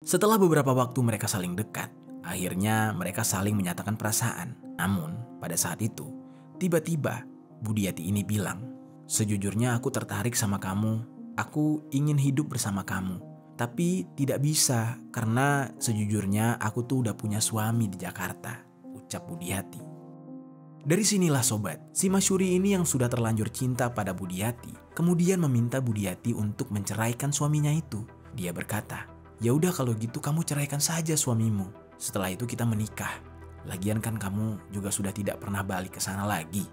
Setelah beberapa waktu mereka saling dekat, akhirnya mereka saling menyatakan perasaan. Namun pada saat itu, tiba-tiba Budiati ini bilang, "Sejujurnya aku tertarik sama kamu, aku ingin hidup bersama kamu. Tapi tidak bisa karena sejujurnya aku tuh udah punya suami di Jakarta," ucap Budiati. Dari sinilah sobat, si Masyuri ini yang sudah terlanjur cinta pada Budiati, kemudian meminta Budiati untuk menceraikan suaminya itu. Dia berkata, "Ya udah kalau gitu kamu ceraikan saja suamimu. Setelah itu kita menikah. Lagian kan kamu juga sudah tidak pernah balik ke sana lagi."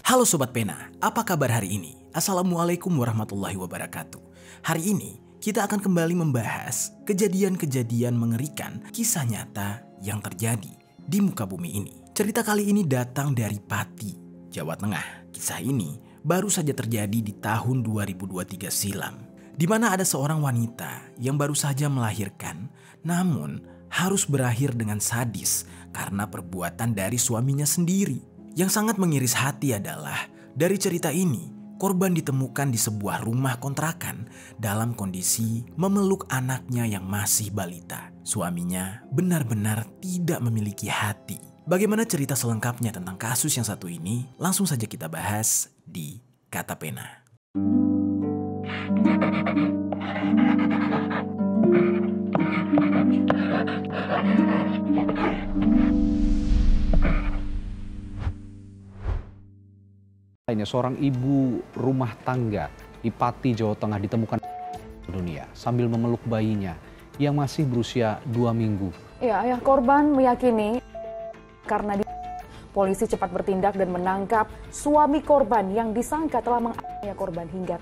Halo Sobat Pena, apa kabar hari ini? Assalamualaikum warahmatullahi wabarakatuh. Hari ini kita akan kembali membahas kejadian-kejadian mengerikan kisah nyata yang terjadi di muka bumi ini. Cerita kali ini datang dari Pati, Jawa Tengah. Kisah ini baru saja terjadi di tahun 2023 silam, di mana ada seorang wanita yang baru saja melahirkan, namun harus berakhir dengan sadis karena perbuatan dari suaminya sendiri. Yang sangat mengiris hati adalah dari cerita ini, korban ditemukan di sebuah rumah kontrakan dalam kondisi memeluk anaknya yang masih balita. Suaminya benar-benar tidak memiliki hati. Bagaimana cerita selengkapnya tentang kasus yang satu ini? Langsung saja kita bahas di Kata Pena. Lainnya, seorang ibu rumah tangga di Pati, Jawa Tengah ditemukan dunia sambil memeluk bayinya yang masih berusia 2 minggu. Ya, ayah korban meyakini karena polisi cepat bertindak dan menangkap suami korban yang disangka telah menganiaya korban hingga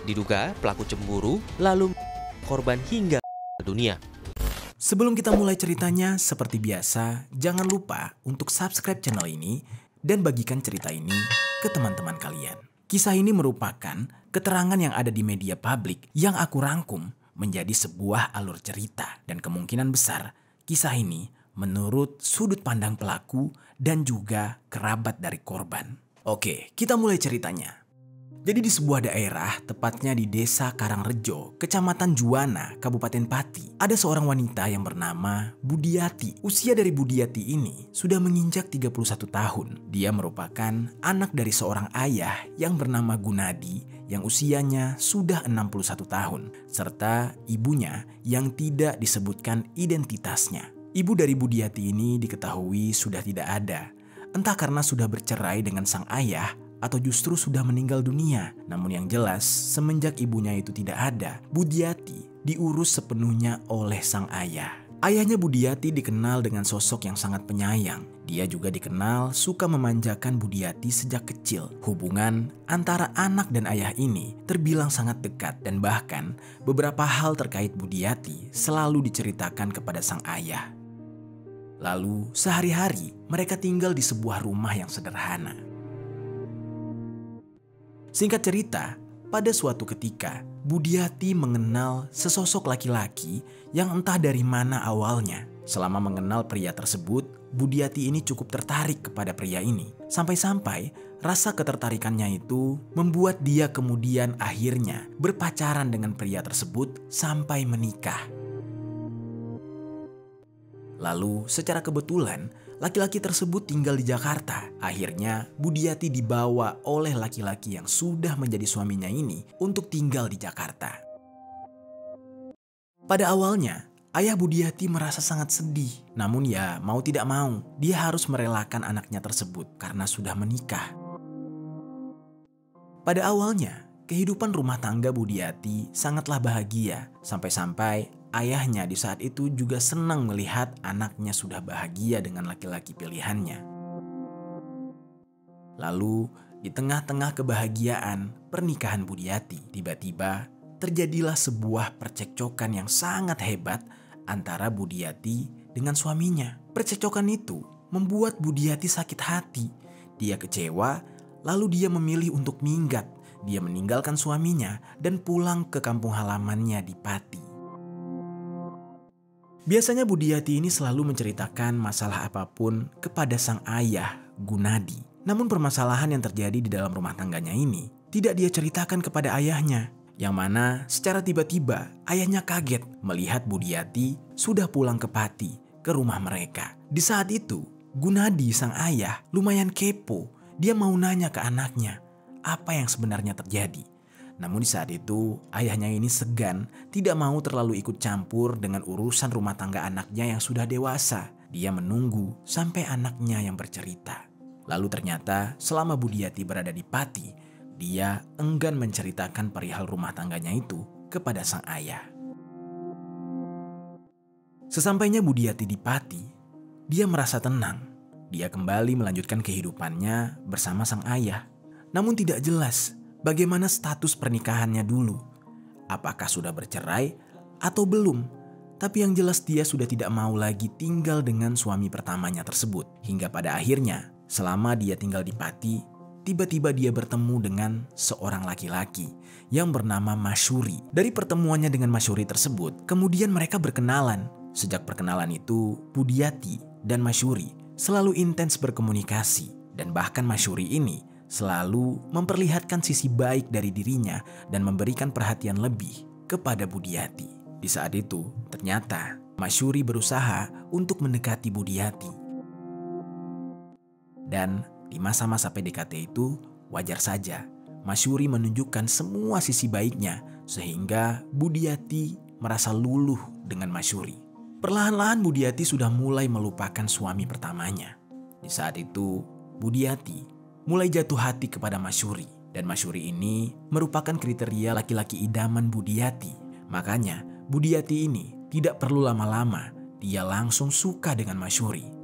diduga pelaku cemburu lalu korban hingga dunia. Sebelum kita mulai ceritanya, seperti biasa, jangan lupa untuk subscribe channel ini dan bagikan cerita ini ke teman-teman kalian. Kisah ini merupakan keterangan yang ada di media publik yang aku rangkum menjadi sebuah alur cerita. Dan kemungkinan besar kisah ini menurut sudut pandang pelaku dan juga kerabat dari korban. Oke, kita mulai ceritanya. Jadi di sebuah daerah, tepatnya di Desa Karangrejo, Kecamatan Juwana, Kabupaten Pati, ada seorang wanita yang bernama Budiati. Usia dari Budiati ini sudah menginjak 31 tahun. Dia merupakan anak dari seorang ayah yang bernama Gunadi yang usianya sudah 61 tahun, serta ibunya yang tidak disebutkan identitasnya. Ibu dari Budiati ini diketahui sudah tidak ada, entah karena sudah bercerai dengan sang ayah atau justru sudah meninggal dunia. Namun yang jelas, semenjak ibunya itu tidak ada, Budiati diurus sepenuhnya oleh sang ayah. Ayahnya Budiati dikenal dengan sosok yang sangat penyayang. Dia juga dikenal suka memanjakan Budiati sejak kecil. Hubungan antara anak dan ayah ini terbilang sangat dekat dan bahkan beberapa hal terkait Budiati selalu diceritakan kepada sang ayah. Lalu sehari-hari mereka tinggal di sebuah rumah yang sederhana. Singkat cerita, pada suatu ketika Budiati mengenal sesosok laki-laki yang entah dari mana awalnya. Selama mengenal pria tersebut, Budiati ini cukup tertarik kepada pria ini. Sampai-sampai rasa ketertarikannya itu membuat dia kemudian akhirnya berpacaran dengan pria tersebut sampai menikah. Lalu secara kebetulan laki-laki tersebut tinggal di Jakarta. Akhirnya Budiati dibawa oleh laki-laki yang sudah menjadi suaminya ini untuk tinggal di Jakarta. Pada awalnya ayah Budiati merasa sangat sedih. Namun ya mau tidak mau dia harus merelakan anaknya tersebut karena sudah menikah. Pada awalnya kehidupan rumah tangga Budiati sangatlah bahagia. Sampai-sampai ayahnya di saat itu juga senang melihat anaknya sudah bahagia dengan laki-laki pilihannya. Lalu di tengah-tengah kebahagiaan pernikahan Budiati, tiba-tiba terjadilah sebuah percekcokan yang sangat hebat antara Budiati dengan suaminya. Percekcokan itu membuat Budiati sakit hati. Dia kecewa, lalu dia memilih untuk minggat. Dia meninggalkan suaminya dan pulang ke kampung halamannya di Pati. Biasanya Budiati ini selalu menceritakan masalah apapun kepada sang ayah, Gunadi. Namun permasalahan yang terjadi di dalam rumah tangganya ini tidak dia ceritakan kepada ayahnya. Yang mana secara tiba-tiba ayahnya kaget melihat Budiati sudah pulang ke Pati, ke rumah mereka. Di saat itu, Gunadi sang ayah lumayan kepo. Dia mau nanya ke anaknya apa yang sebenarnya terjadi. Namun di saat itu ayahnya ini segan, tidak mau terlalu ikut campur dengan urusan rumah tangga anaknya yang sudah dewasa. Dia menunggu sampai anaknya yang bercerita. Lalu ternyata selama Budiati berada di Pati, dia enggan menceritakan perihal rumah tangganya itu kepada sang ayah. Sesampainya Budiati di Pati, dia merasa tenang. Dia kembali melanjutkan kehidupannya bersama sang ayah. Namun tidak jelas bagaimana status pernikahannya dulu. Apakah sudah bercerai atau belum? Tapi yang jelas dia sudah tidak mau lagi tinggal dengan suami pertamanya tersebut. Hingga pada akhirnya selama dia tinggal di Pati, tiba-tiba dia bertemu dengan seorang laki-laki yang bernama Masyuri. Dari pertemuannya dengan Masyuri tersebut, kemudian mereka berkenalan. Sejak perkenalan itu, Budiati dan Masyuri selalu intens berkomunikasi. Dan bahkan Masyuri ini selalu memperlihatkan sisi baik dari dirinya dan memberikan perhatian lebih kepada Budiati. Di saat itu, ternyata Masyuri berusaha untuk mendekati Budiati. Dan di masa-masa PDKT itu wajar saja Masyuri menunjukkan semua sisi baiknya sehingga Budiati merasa luluh dengan Masyuri. Perlahan-lahan Budiati sudah mulai melupakan suami pertamanya. Di saat itu Budiati mulai jatuh hati kepada Masyuri dan Masyuri ini merupakan kriteria laki-laki idaman Budiati. Makanya Budiati ini tidak perlu lama-lama, dia langsung suka dengan Masyuri.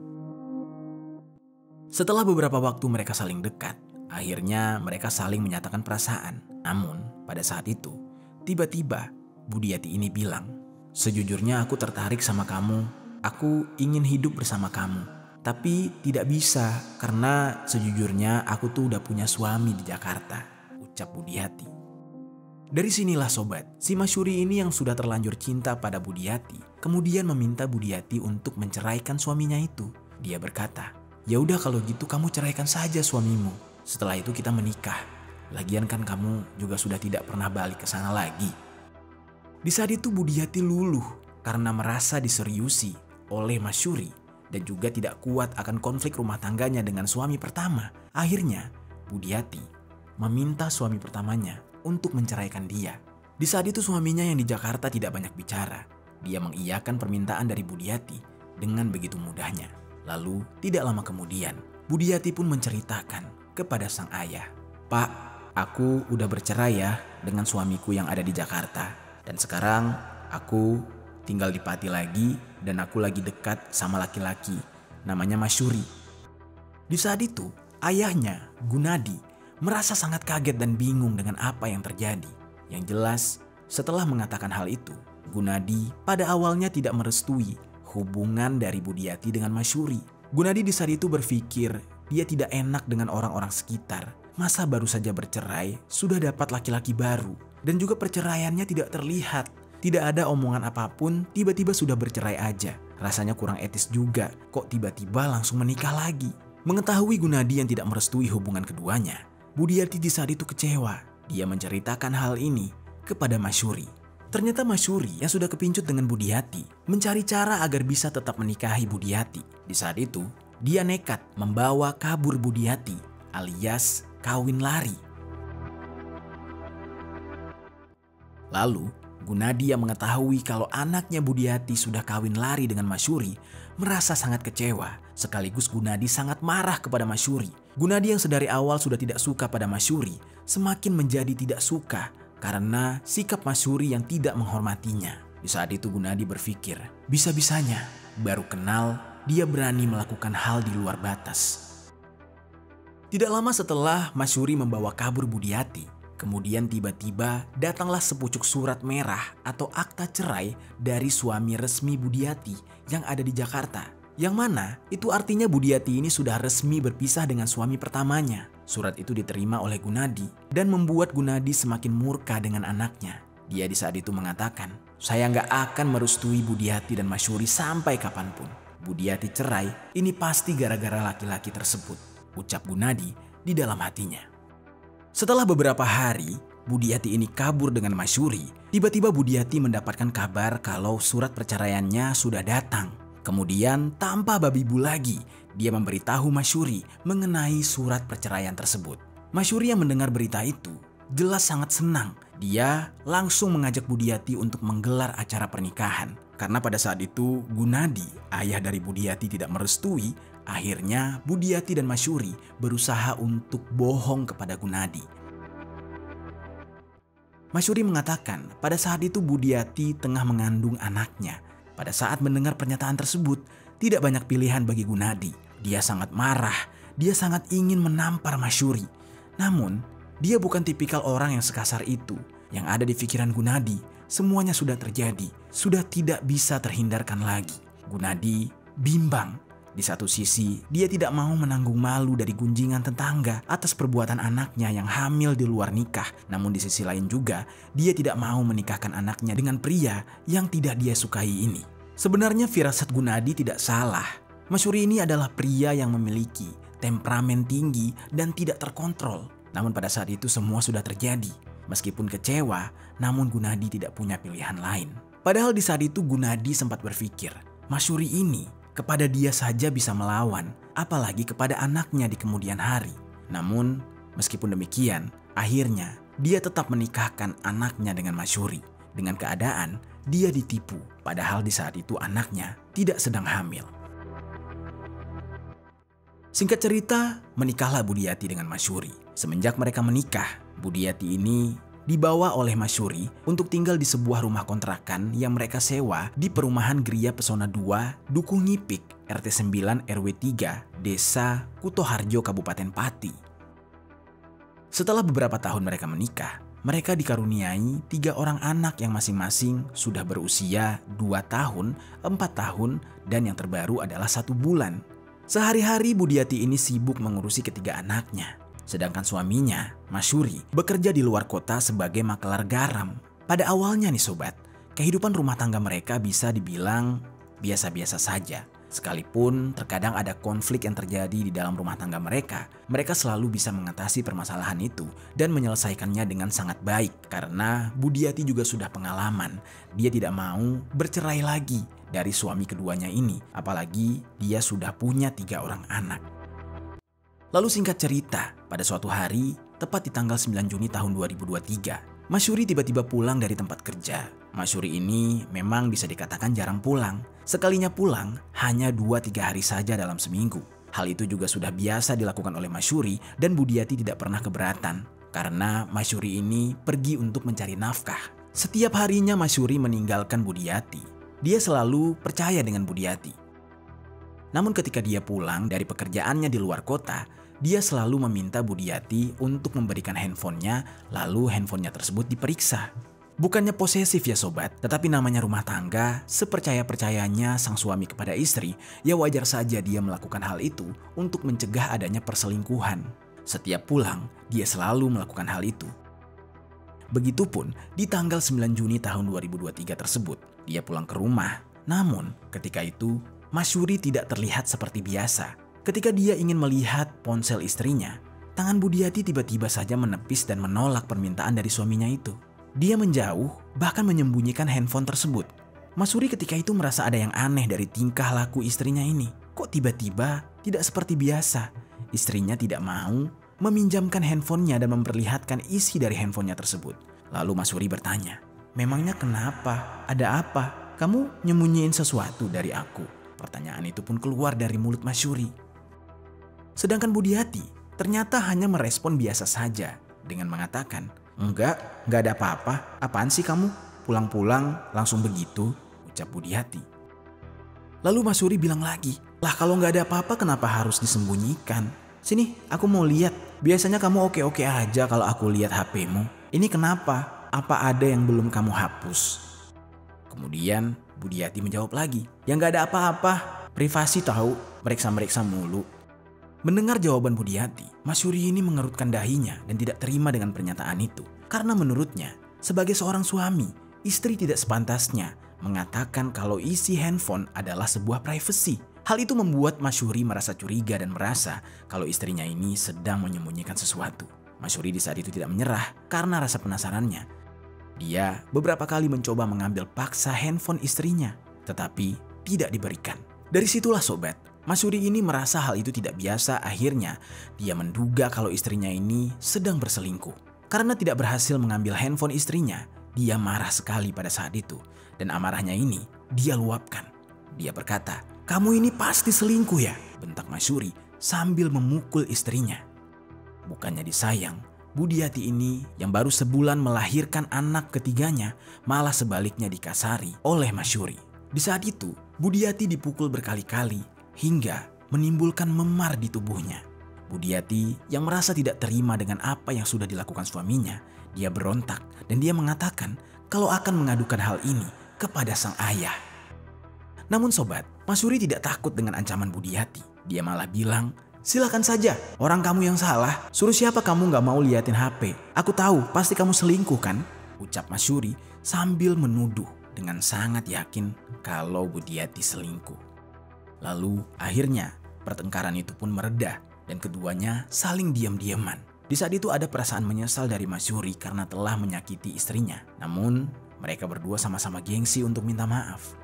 Setelah beberapa waktu mereka saling dekat, akhirnya mereka saling menyatakan perasaan. Namun pada saat itu, tiba-tiba Budiati ini bilang, "Sejujurnya aku tertarik sama kamu, aku ingin hidup bersama kamu. Tapi tidak bisa karena sejujurnya aku tuh udah punya suami di Jakarta," ucap Budiati. Dari sinilah sobat, si Masyuri ini yang sudah terlanjur cinta pada Budiati, kemudian meminta Budiati untuk menceraikan suaminya itu. Dia berkata, "Ya udah kalau gitu kamu ceraikan saja suamimu. Setelah itu kita menikah. Lagian kan kamu juga sudah tidak pernah balik ke sana lagi." Di saat itu Budiati luluh karena merasa diseriusi oleh Masyuri dan juga tidak kuat akan konflik rumah tangganya dengan suami pertama. Akhirnya Budiati meminta suami pertamanya untuk menceraikan dia. Di saat itu suaminya yang di Jakarta tidak banyak bicara. Dia mengiyakan permintaan dari Budiati dengan begitu mudahnya. Lalu tidak lama kemudian Budiati pun menceritakan kepada sang ayah, "Pak, aku udah bercerai ya dengan suamiku yang ada di Jakarta. Dan sekarang aku tinggal di Pati lagi dan aku lagi dekat sama laki-laki namanya Masyuri." Di saat itu ayahnya Gunadi merasa sangat kaget dan bingung dengan apa yang terjadi. Yang jelas setelah mengatakan hal itu, Gunadi pada awalnya tidak merestui hubungan dari Budiati dengan Masyuri. Gunadi di saat itu berpikir dia tidak enak dengan orang-orang sekitar. Masa baru saja bercerai sudah dapat laki-laki baru dan juga perceraiannya tidak terlihat. Tidak ada omongan apapun, tiba-tiba sudah bercerai aja. Rasanya kurang etis juga, kok tiba-tiba langsung menikah lagi. Mengetahui Gunadi yang tidak merestui hubungan keduanya, Budiati di saat itu kecewa. Dia menceritakan hal ini kepada Masyuri. Ternyata Masyuri yang sudah kepincut dengan Budiati mencari cara agar bisa tetap menikahi Budiati. Di saat itu, dia nekat membawa kabur Budiati alias kawin lari. Lalu, Gunadi yang mengetahui kalau anaknya Budiati sudah kawin lari dengan Masyuri merasa sangat kecewa. Sekaligus Gunadi sangat marah kepada Masyuri. Gunadi yang sedari awal sudah tidak suka pada Masyuri semakin menjadi tidak suka karena sikap Masyuri yang tidak menghormatinya. Di saat itu Gunadi berpikir, bisa-bisanya baru kenal dia berani melakukan hal di luar batas. Tidak lama setelah Masyuri membawa kabur Budiati, kemudian tiba-tiba datanglah sepucuk surat merah atau akta cerai dari suami resmi Budiati yang ada di Jakarta. Yang mana itu artinya Budiati ini sudah resmi berpisah dengan suami pertamanya. Surat itu diterima oleh Gunadi dan membuat Gunadi semakin murka dengan anaknya. Dia di saat itu mengatakan, "Saya nggak akan merestui Budiati dan Masyuri sampai kapanpun. Budiati cerai, ini pasti gara-gara laki-laki tersebut," ucap Gunadi di dalam hatinya. Setelah beberapa hari, Budiati ini kabur dengan Masyuri, tiba-tiba Budiati mendapatkan kabar kalau surat perceraiannya sudah datang. Kemudian tanpa babi bu lagi, dia memberitahu Masyuri mengenai surat perceraian tersebut. Masyuri yang mendengar berita itu jelas sangat senang. Dia langsung mengajak Budiati untuk menggelar acara pernikahan. Karena pada saat itu Gunadi, ayah dari Budiati, tidak merestui, akhirnya Budiati dan Masyuri berusaha untuk bohong kepada Gunadi. Masyuri mengatakan pada saat itu Budiati tengah mengandung anaknya. Pada saat mendengar pernyataan tersebut, tidak banyak pilihan bagi Gunadi. Dia sangat marah, dia sangat ingin menampar Masyuri. Namun, dia bukan tipikal orang yang sekasar itu. Yang ada di pikiran Gunadi, semuanya sudah terjadi, sudah tidak bisa terhindarkan lagi. Gunadi bimbang. Di satu sisi, dia tidak mau menanggung malu dari gunjingan tetangga atas perbuatan anaknya yang hamil di luar nikah. Namun di sisi lain juga, dia tidak mau menikahkan anaknya dengan pria yang tidak dia sukai ini. Sebenarnya firasat Gunadi tidak salah. Masyuri ini adalah pria yang memiliki temperamen tinggi dan tidak terkontrol. Namun pada saat itu semua sudah terjadi. Meskipun kecewa, namun Gunadi tidak punya pilihan lain. Padahal di saat itu Gunadi sempat berpikir, Masyuri ini kepada dia saja bisa melawan, apalagi kepada anaknya di kemudian hari. Namun, meskipun demikian, akhirnya dia tetap menikahkan anaknya dengan Masyuri. Dengan keadaan dia ditipu, padahal di saat itu anaknya tidak sedang hamil. Singkat cerita, menikahlah Budiati dengan Masyuri. Semenjak mereka menikah, Budiati ini dibawa oleh Masyuri untuk tinggal di sebuah rumah kontrakan yang mereka sewa di perumahan Gria Pesona 2, Dukuh Ngipik, RT 9 RW 3, Desa Kutoharjo, Kabupaten Pati. Setelah beberapa tahun mereka menikah, mereka dikaruniai 3 orang anak yang masing-masing sudah berusia 2 tahun, 4 tahun, dan yang terbaru adalah 1 bulan. Sehari-hari Budiati ini sibuk mengurusi ketiga anaknya. Sedangkan suaminya, Masyuri, bekerja di luar kota sebagai makelar garam. Pada awalnya nih sobat, kehidupan rumah tangga mereka bisa dibilang biasa-biasa saja. Sekalipun terkadang ada konflik yang terjadi di dalam rumah tangga mereka, mereka selalu bisa mengatasi permasalahan itu dan menyelesaikannya dengan sangat baik. Karena Budiati juga sudah pengalaman, dia tidak mau bercerai lagi dari suami keduanya ini, apalagi dia sudah punya 3 orang anak. Lalu singkat cerita, pada suatu hari, tepat di tanggal 9 Juni tahun 2023, Masyuri tiba-tiba pulang dari tempat kerja. Masyuri ini memang bisa dikatakan jarang pulang. Sekalinya pulang, hanya 2-3 hari saja dalam seminggu. Hal itu juga sudah biasa dilakukan oleh Masyuri dan Budiati tidak pernah keberatan. Karena Masyuri ini pergi untuk mencari nafkah. Setiap harinya Masyuri meninggalkan Budiati. Dia selalu percaya dengan Budiati. Namun ketika dia pulang dari pekerjaannya di luar kota, dia selalu meminta Budiati untuk memberikan handphonenya, lalu handphonenya tersebut diperiksa. Bukannya posesif ya sobat, tetapi namanya rumah tangga, sepercaya-percayanya sang suami kepada istri, ya wajar saja dia melakukan hal itu untuk mencegah adanya perselingkuhan. Setiap pulang, dia selalu melakukan hal itu. Begitupun di tanggal 9 Juni tahun 2023 tersebut, dia pulang ke rumah. Namun ketika itu, Masyuri tidak terlihat seperti biasa. Ketika dia ingin melihat ponsel istrinya, tangan Budiati tiba-tiba saja menepis dan menolak permintaan dari suaminya itu. Dia menjauh, bahkan menyembunyikan handphone tersebut. Masyuri ketika itu merasa ada yang aneh dari tingkah laku istrinya ini. Kok tiba-tiba tidak seperti biasa? Istrinya tidak mau meminjamkan handphonenya dan memperlihatkan isi dari handphonenya tersebut. Lalu Masyuri bertanya, "Memangnya kenapa? Ada apa? Kamu nyembunyiin sesuatu dari aku?" Pertanyaan itu pun keluar dari mulut Masyuri. Sedangkan Budiati ternyata hanya merespon biasa saja dengan mengatakan, Enggak ada apa-apa. Apaan sih kamu? Pulang-pulang langsung begitu," ucap Budiati. Lalu Masyuri bilang lagi, "Lah kalau nggak ada apa-apa kenapa harus disembunyikan? Sini, aku mau lihat. Biasanya kamu oke-oke aja kalau aku lihat HP-mu. Ini kenapa? Apa ada yang belum kamu hapus?" Kemudian Budiati menjawab lagi, "Ya nggak ada apa-apa. Privasi tahu, meriksa-meriksa mulu." Mendengar jawaban Budiati, Masyuri ini mengerutkan dahinya dan tidak terima dengan pernyataan itu. Karena menurutnya, sebagai seorang suami, istri tidak sepantasnya mengatakan kalau isi handphone adalah sebuah privasi. Hal itu membuat Masyuri merasa curiga dan merasa kalau istrinya ini sedang menyembunyikan sesuatu. Masyuri di saat itu tidak menyerah karena rasa penasarannya. Dia beberapa kali mencoba mengambil paksa handphone istrinya, tetapi tidak diberikan. Dari situlah sobat, Masyuri ini merasa hal itu tidak biasa. Akhirnya dia menduga kalau istrinya ini sedang berselingkuh. Karena tidak berhasil mengambil handphone istrinya, dia marah sekali pada saat itu. Dan amarahnya ini dia luapkan. Dia berkata, "Kamu ini pasti selingkuh ya?" bentak Masyuri sambil memukul istrinya. Bukannya disayang, Budiati ini yang baru sebulan melahirkan anak ketiganya malah sebaliknya dikasari oleh Masyuri. Di saat itu, Budiati dipukul berkali-kali hingga menimbulkan memar di tubuhnya. Budiati yang merasa tidak terima dengan apa yang sudah dilakukan suaminya, dia berontak dan dia mengatakan kalau akan mengadukan hal ini kepada sang ayah. Namun sobat, Masyuri tidak takut dengan ancaman Budiati. Dia malah bilang, "Silakan saja, orang kamu yang salah. Suruh siapa kamu gak mau liatin HP? Aku tahu, pasti kamu selingkuh kan?" ucap Masyuri sambil menuduh dengan sangat yakin kalau Budiati selingkuh. Lalu akhirnya pertengkaran itu pun mereda dan keduanya saling diam-diaman. Di saat itu ada perasaan menyesal dari Masyuri karena telah menyakiti istrinya. Namun mereka berdua sama-sama gengsi untuk minta maaf.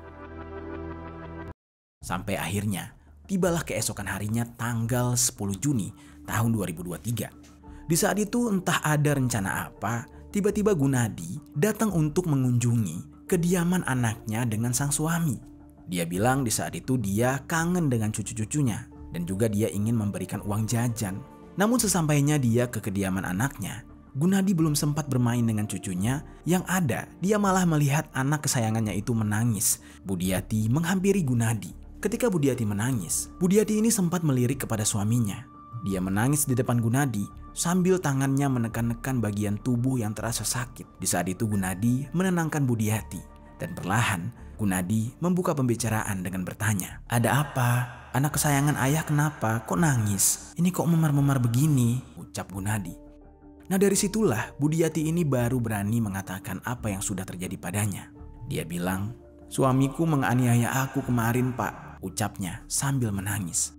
Sampai akhirnya tibalah keesokan harinya tanggal 10 Juni tahun 2023. Di saat itu entah ada rencana apa, tiba-tiba Gunadi datang untuk mengunjungi kediaman anaknya dengan sang suami. Dia bilang di saat itu dia kangen dengan cucu-cucunya dan juga dia ingin memberikan uang jajan. Namun sesampainya dia ke kediaman anaknya, Gunadi belum sempat bermain dengan cucunya. Yang ada, dia malah melihat anak kesayangannya itu menangis. Budiati menghampiri Gunadi. Ketika Budiati menangis, Budiati ini sempat melirik kepada suaminya. Dia menangis di depan Gunadi sambil tangannya menekan-nekan bagian tubuh yang terasa sakit. Di saat itu Gunadi menenangkan Budiati dan perlahan Gunadi membuka pembicaraan dengan bertanya, "Ada apa? Anak kesayangan ayah kenapa? Kok nangis? Ini kok memar-memar begini?" ucap Gunadi. Nah dari situlah Budiati ini baru berani mengatakan apa yang sudah terjadi padanya. Dia bilang, "Suamiku menganiaya aku kemarin Pak," ucapnya sambil menangis.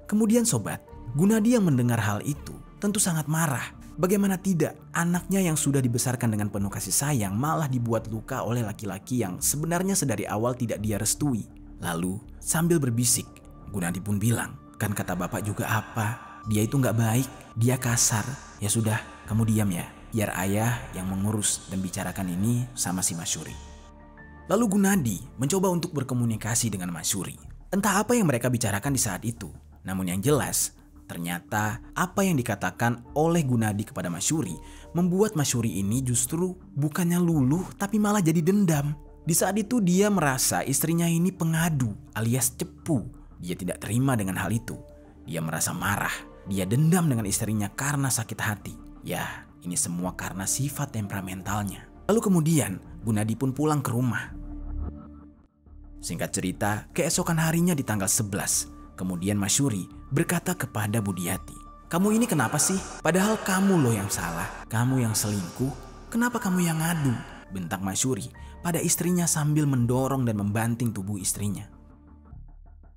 Kemudian sobat, Gunadi yang mendengar hal itu tentu sangat marah. Bagaimana tidak, anaknya yang sudah dibesarkan dengan penuh kasih sayang malah dibuat luka oleh laki-laki yang sebenarnya sedari awal tidak dia restui. Lalu sambil berbisik, Gunadi pun bilang, "Kan kata bapak juga apa, dia itu gak baik, dia kasar. Ya sudah, kamu diam ya, biar ayah yang mengurus dan bicarakan ini sama si Masyuri." Lalu Gunadi mencoba untuk berkomunikasi dengan Masyuri. Entah apa yang mereka bicarakan di saat itu. Namun yang jelas, ternyata apa yang dikatakan oleh Gunadi kepada Masyuri membuat Masyuri ini justru bukannya luluh tapi malah jadi dendam. Di saat itu dia merasa istrinya ini pengadu alias cepu. Dia tidak terima dengan hal itu. Dia merasa marah. Dia dendam dengan istrinya karena sakit hati. Ya, ini semua karena sifat temperamentalnya. Lalu kemudian Gunadi pun pulang ke rumah. Singkat cerita, keesokan harinya di tanggal 11, kemudian Masyuri berkata kepada Budiati, "Kamu ini kenapa sih? Padahal kamu loh yang salah. Kamu yang selingkuh. Kenapa kamu yang ngadu?" bentak Masyuri pada istrinya sambil mendorong dan membanting tubuh istrinya.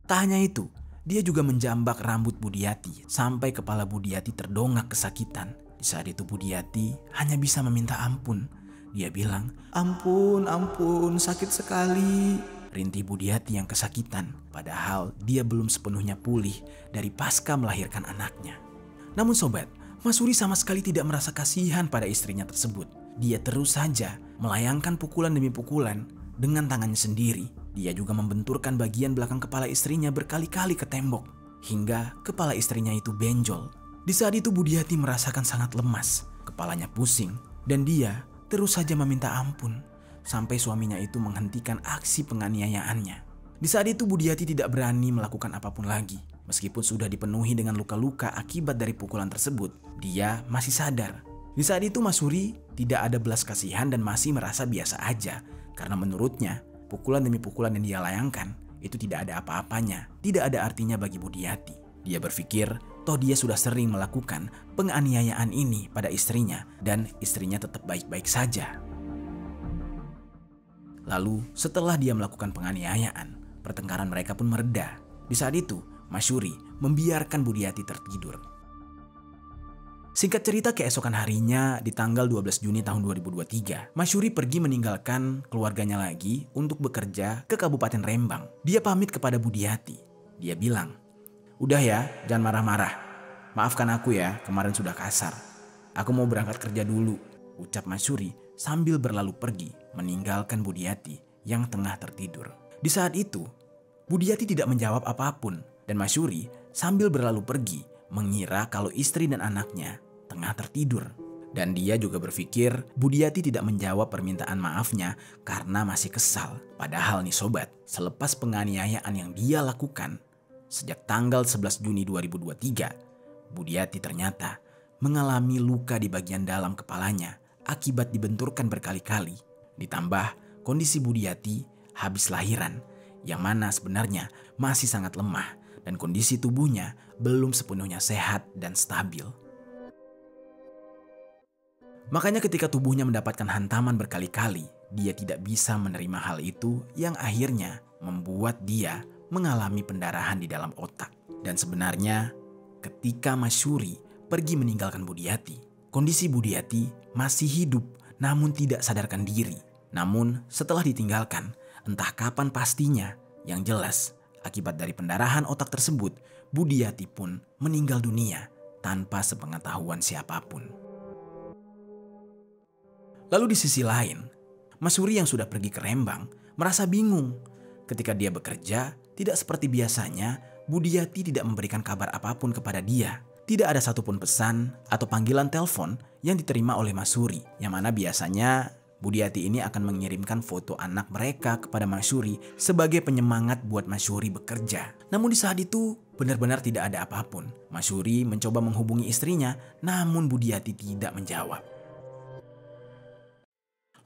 Tak hanya itu, dia juga menjambak rambut Budiati sampai kepala Budiati terdongak kesakitan. Di saat itu Budiati hanya bisa meminta ampun. Dia bilang, "Ampun, ampun, sakit sekali." Rintih Budiati yang kesakitan, padahal dia belum sepenuhnya pulih dari pasca melahirkan anaknya. Namun sobat, Masyuri sama sekali tidak merasa kasihan pada istrinya tersebut. Dia terus saja melayangkan pukulan demi pukulan dengan tangannya sendiri. Dia juga membenturkan bagian belakang kepala istrinya berkali-kali ke tembok, hingga kepala istrinya itu benjol. Di saat itu Budiati merasakan sangat lemas, kepalanya pusing, dan dia terus saja meminta ampun. Sampai suaminya itu menghentikan aksi penganiayaannya. Di saat itu Budiati tidak berani melakukan apapun lagi. Meskipun sudah dipenuhi dengan luka-luka akibat dari pukulan tersebut, dia masih sadar. Di saat itu Masyuri tidak ada belas kasihan dan masih merasa biasa aja. Karena menurutnya, pukulan demi pukulan yang dia layangkan itu tidak ada apa-apanya, tidak ada artinya bagi Budiati. Dia berpikir, toh dia sudah sering melakukan penganiayaan ini pada istrinya dan istrinya tetap baik-baik saja. Lalu setelah dia melakukan penganiayaan, pertengkaran mereka pun mereda. Di saat itu, Masyuri membiarkan Budiati tertidur. Singkat cerita, keesokan harinya di tanggal 12 Juni tahun 2023, Masyuri pergi meninggalkan keluarganya lagi untuk bekerja ke Kabupaten Rembang. Dia pamit kepada Budiati. Dia bilang, "Udah ya, jangan marah-marah. Maafkan aku ya, kemarin sudah kasar. Aku mau berangkat kerja dulu," ucap Masyuri sambil berlalu pergi meninggalkan Budiati yang tengah tertidur. Di saat itu, Budiati tidak menjawab apapun dan Masyuri sambil berlalu pergi mengira kalau istri dan anaknya tengah tertidur. Dan dia juga berpikir Budiati tidak menjawab permintaan maafnya karena masih kesal. Padahal nih sobat, selepas penganiayaan yang dia lakukan sejak tanggal 11 Juni 2023, Budiati ternyata mengalami luka di bagian dalam kepalanya akibat dibenturkan berkali-kali. Ditambah kondisi Budiati habis lahiran, yang mana sebenarnya masih sangat lemah dan kondisi tubuhnya belum sepenuhnya sehat dan stabil. Makanya ketika tubuhnya mendapatkan hantaman berkali-kali, dia tidak bisa menerima hal itu yang akhirnya membuat dia mengalami pendarahan di dalam otak. Dan sebenarnya ketika Masyuri pergi meninggalkan Budiati, kondisi Budiati masih hidup namun tidak sadarkan diri. Namun setelah ditinggalkan, entah kapan pastinya, yang jelas akibat dari pendarahan otak tersebut, Budiati pun meninggal dunia tanpa sepengetahuan siapapun. Lalu di sisi lain, Masyuri yang sudah pergi ke Rembang merasa bingung. Ketika dia bekerja, tidak seperti biasanya, Budiati tidak memberikan kabar apapun kepada dia. Tidak ada satupun pesan atau panggilan telepon yang diterima oleh Masyuri, yang mana biasanya Budiati ini akan mengirimkan foto anak mereka kepada Masyuri sebagai penyemangat buat Masyuri bekerja. Namun di saat itu benar-benar tidak ada apapun. Masyuri mencoba menghubungi istrinya, namun Budiati tidak menjawab.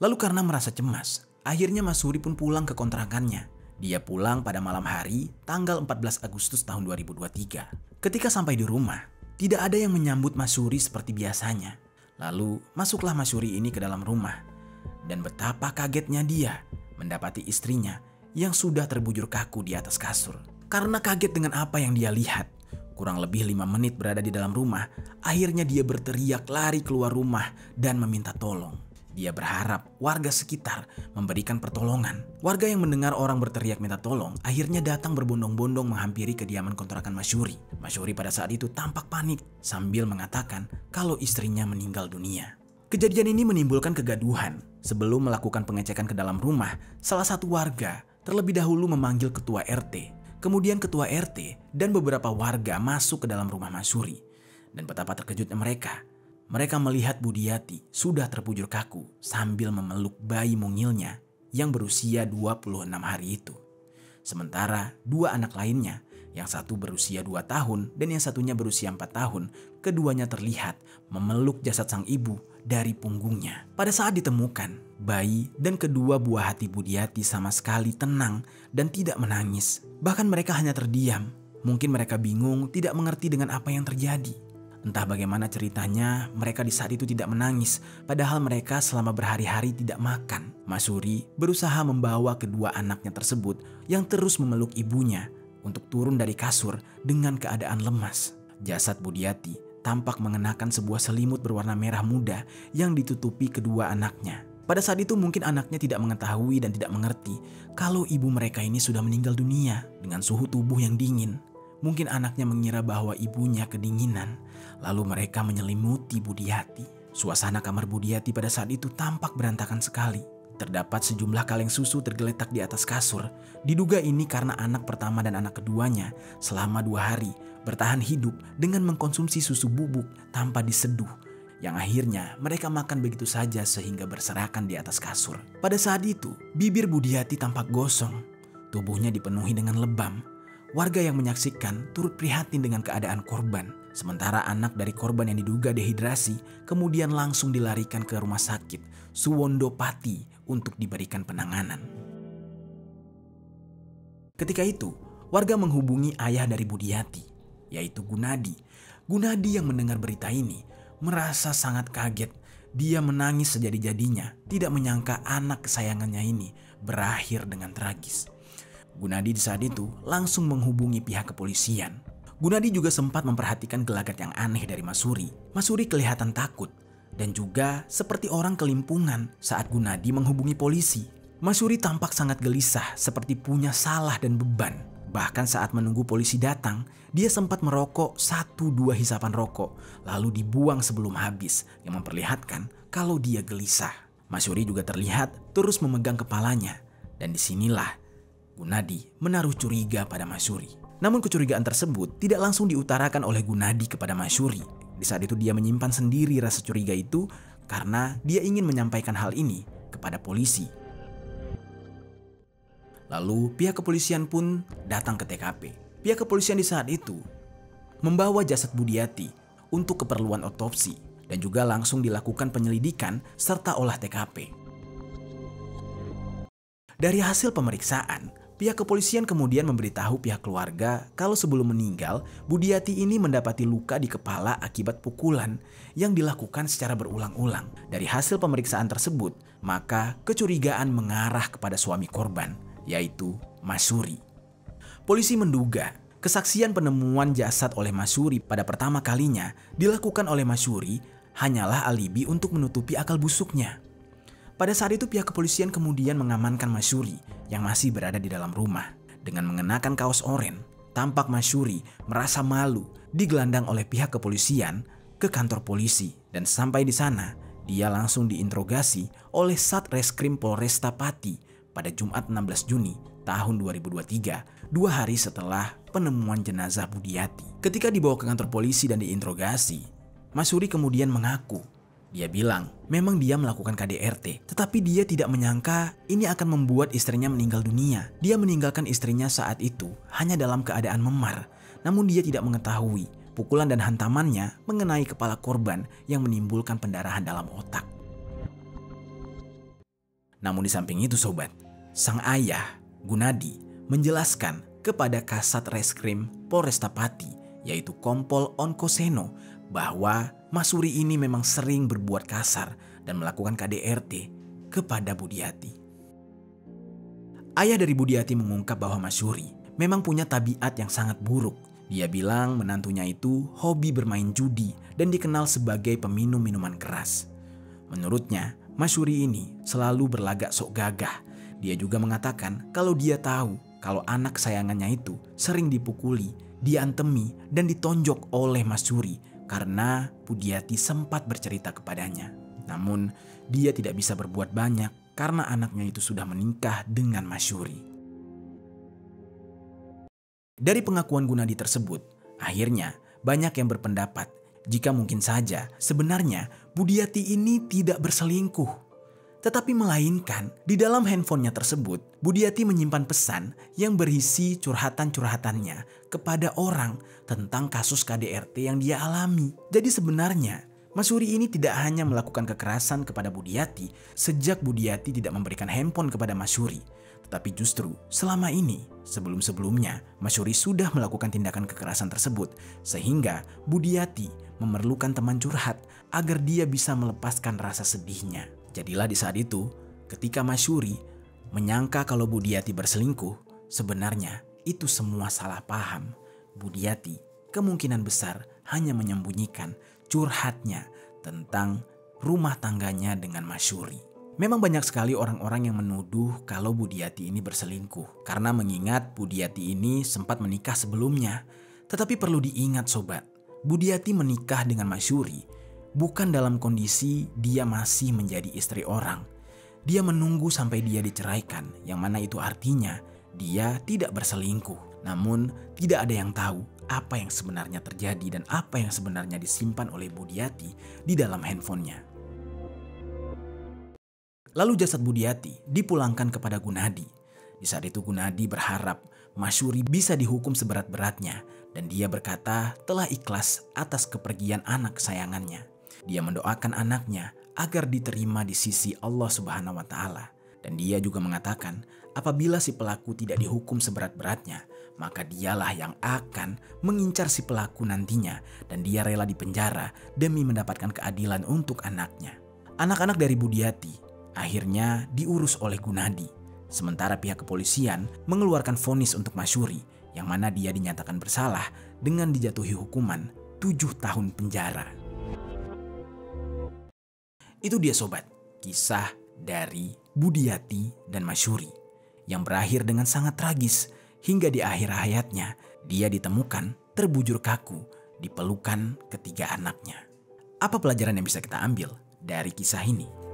Lalu karena merasa cemas, akhirnya Masyuri pun pulang ke kontrakannya. Dia pulang pada malam hari tanggal 14 Agustus tahun 2023. Ketika sampai di rumah, tidak ada yang menyambut Masyuri seperti biasanya. Lalu masuklah Masyuri ini ke dalam rumah. Dan betapa kagetnya dia mendapati istrinya yang sudah terbujur kaku di atas kasur. Karena kaget dengan apa yang dia lihat, kurang lebih 5 menit berada di dalam rumah, akhirnya dia berteriak lari keluar rumah dan meminta tolong. Dia berharap warga sekitar memberikan pertolongan. Warga yang mendengar orang berteriak minta tolong akhirnya datang berbondong-bondong menghampiri kediaman kontrakan Masyuri. Masyuri pada saat itu tampak panik sambil mengatakan kalau istrinya meninggal dunia. Kejadian ini menimbulkan kegaduhan. Sebelum melakukan pengecekan ke dalam rumah, salah satu warga terlebih dahulu memanggil ketua RT. Kemudian ketua RT dan beberapa warga masuk ke dalam rumah Masyuri. Dan betapa terkejutnya mereka. Mereka melihat Budiati sudah terbujur kaku sambil memeluk bayi mungilnya yang berusia 26 hari itu. Sementara 2 anak lainnya, yang satu berusia 2 tahun dan yang satunya berusia 4 tahun, keduanya terlihat memeluk jasad sang ibu dari punggungnya. Pada saat ditemukan, bayi dan kedua buah hati Budiati sama sekali tenang dan tidak menangis. Bahkan mereka hanya terdiam. Mungkin mereka bingung, tidak mengerti dengan apa yang terjadi. Entah bagaimana ceritanya, mereka di saat itu tidak menangis, padahal mereka selama berhari-hari tidak makan. Masyuri berusaha membawa kedua anaknya tersebut yang terus memeluk ibunya untuk turun dari kasur dengan keadaan lemas. Jasad Budiati tampak mengenakan sebuah selimut berwarna merah muda yang ditutupi kedua anaknya. Pada saat itu mungkin anaknya tidak mengetahui dan tidak mengerti kalau ibu mereka ini sudah meninggal dunia dengan suhu tubuh yang dingin. Mungkin anaknya mengira bahwa ibunya kedinginan, lalu mereka menyelimuti Budiati. Suasana kamar Budiati pada saat itu tampak berantakan sekali. Terdapat sejumlah kaleng susu tergeletak di atas kasur. Diduga ini karena anak pertama dan anak keduanya selama 2 hari bertahan hidup dengan mengkonsumsi susu bubuk tanpa diseduh, yang akhirnya mereka makan begitu saja sehingga berserakan di atas kasur. Pada saat itu, bibir Budiati tampak gosong, tubuhnya dipenuhi dengan lebam. Warga yang menyaksikan turut prihatin dengan keadaan korban. Sementara anak dari korban yang diduga dehidrasi kemudian langsung dilarikan ke rumah sakit Suwondo Pati untuk diberikan penanganan. Ketika itu, warga menghubungi ayah dari Budiati, yaitu Gunadi. Gunadi yang mendengar berita ini merasa sangat kaget. Dia menangis sejadi-jadinya, tidak menyangka anak kesayangannya ini berakhir dengan tragis. Gunadi di saat itu langsung menghubungi pihak kepolisian. Gunadi juga sempat memperhatikan gelagat yang aneh dari Masyuri. Masyuri kelihatan takut dan juga seperti orang kelimpungan saat Gunadi menghubungi polisi. Masyuri tampak sangat gelisah, seperti punya salah dan beban. Bahkan saat menunggu polisi datang, dia sempat merokok 1-2 hisapan rokok, lalu dibuang sebelum habis, yang memperlihatkan kalau dia gelisah. Masyuri juga terlihat terus memegang kepalanya, dan disinilah Gunadi menaruh curiga pada Masyuri. Namun kecurigaan tersebut tidak langsung diutarakan oleh Gunadi kepada Masyuri. Di saat itu dia menyimpan sendiri rasa curiga itu karena dia ingin menyampaikan hal ini kepada polisi. Lalu pihak kepolisian pun datang ke TKP. Pihak kepolisian di saat itu membawa jasad Budiati untuk keperluan otopsi dan juga langsung dilakukan penyelidikan serta olah TKP. Dari hasil pemeriksaan, pihak kepolisian kemudian memberitahu pihak keluarga kalau sebelum meninggal, Budiati ini mendapati luka di kepala akibat pukulan yang dilakukan secara berulang-ulang. Dari hasil pemeriksaan tersebut, maka kecurigaan mengarah kepada suami korban, yaitu Masyuri. Polisi menduga kesaksian penemuan jasad oleh Masyuri pada pertama kalinya dilakukan oleh Masyuri hanyalah alibi untuk menutupi akal busuknya. Pada saat itu pihak kepolisian kemudian mengamankan Masyuri yang masih berada di dalam rumah. Dengan mengenakan kaos oranye, tampak Masyuri merasa malu digelandang oleh pihak kepolisian ke kantor polisi. Dan sampai di sana, dia langsung diinterogasi oleh Satreskrim Polresta Pati pada Jumat 16 Juni tahun 2023, 2 hari setelah penemuan jenazah Budiati. Ketika dibawa ke kantor polisi dan diinterogasi, Masyuri kemudian mengaku. Dia bilang memang dia melakukan KDRT, tetapi dia tidak menyangka ini akan membuat istrinya meninggal dunia. Dia meninggalkan istrinya saat itu hanya dalam keadaan memar, namun dia tidak mengetahui pukulan dan hantamannya mengenai kepala korban yang menimbulkan pendarahan dalam otak. Namun di samping itu sobat, sang ayah, Gunadi, menjelaskan kepada Kasat Reskrim Polresta Pati, yaitu Kompol Onkoseno, bahwa Masyuri ini memang sering berbuat kasar dan melakukan KDRT kepada Budiati. Ayah dari Budiati mengungkap bahwa Masyuri memang punya tabiat yang sangat buruk. Dia bilang menantunya itu hobi bermain judi dan dikenal sebagai peminum minuman keras. Menurutnya, Masyuri ini selalu berlagak sok gagah. Dia juga mengatakan kalau dia tahu kalau anak sayangannya itu sering dipukuli, diantemi, dan ditonjok oleh Masyuri karena Budiati sempat bercerita kepadanya. Namun, dia tidak bisa berbuat banyak karena anaknya itu sudah menikah dengan Masyuri. Dari pengakuan Gunadi tersebut, akhirnya banyak yang berpendapat jika mungkin saja sebenarnya Budiati ini tidak berselingkuh. Tetapi melainkan di dalam handphonenya tersebut, Budiati menyimpan pesan yang berisi curhatan-curhatannya kepada orang tentang kasus KDRT yang dia alami. Jadi sebenarnya Masyuri ini tidak hanya melakukan kekerasan kepada Budiati sejak Budiati tidak memberikan handphone kepada Masyuri. Tetapi justru selama ini, sebelum-sebelumnya Masyuri sudah melakukan tindakan kekerasan tersebut sehingga Budiati memerlukan teman curhat agar dia bisa melepaskan rasa sedihnya. Jadilah di saat itu, ketika Masyuri menyangka kalau Budiati berselingkuh, sebenarnya itu semua salah paham. Budiati kemungkinan besar hanya menyembunyikan curhatnya tentang rumah tangganya dengan Masyuri. Memang banyak sekali orang-orang yang menuduh kalau Budiati ini berselingkuh karena mengingat Budiati ini sempat menikah sebelumnya. Tetapi perlu diingat sobat, Budiati menikah dengan Masyuri bukan dalam kondisi dia masih menjadi istri orang. Dia menunggu sampai dia diceraikan, yang mana itu artinya dia tidak berselingkuh. Namun tidak ada yang tahu apa yang sebenarnya terjadi dan apa yang sebenarnya disimpan oleh Budiati di dalam handphonenya. Lalu jasad Budiati dipulangkan kepada Gunadi. Di saat itu Gunadi berharap Masyuri bisa dihukum seberat-beratnya dan dia berkata telah ikhlas atas kepergian anak sayangannya. Dia mendoakan anaknya agar diterima di sisi Allah Subhanahu wa Ta'ala. Dan dia juga mengatakan, apabila si pelaku tidak dihukum seberat-beratnya, maka dialah yang akan mengincar si pelaku nantinya dan dia rela dipenjara demi mendapatkan keadilan untuk anaknya. Anak-anak dari Budiati akhirnya diurus oleh Gunadi. Sementara pihak kepolisian mengeluarkan vonis untuk Masyuri, yang mana dia dinyatakan bersalah dengan dijatuhi hukuman 7 tahun penjara. Itu dia sobat, kisah dari Budiati dan Masyuri yang berakhir dengan sangat tragis hingga di akhir hayatnya dia ditemukan terbujur kaku di pelukan ketiga anaknya. Apa pelajaran yang bisa kita ambil dari kisah ini?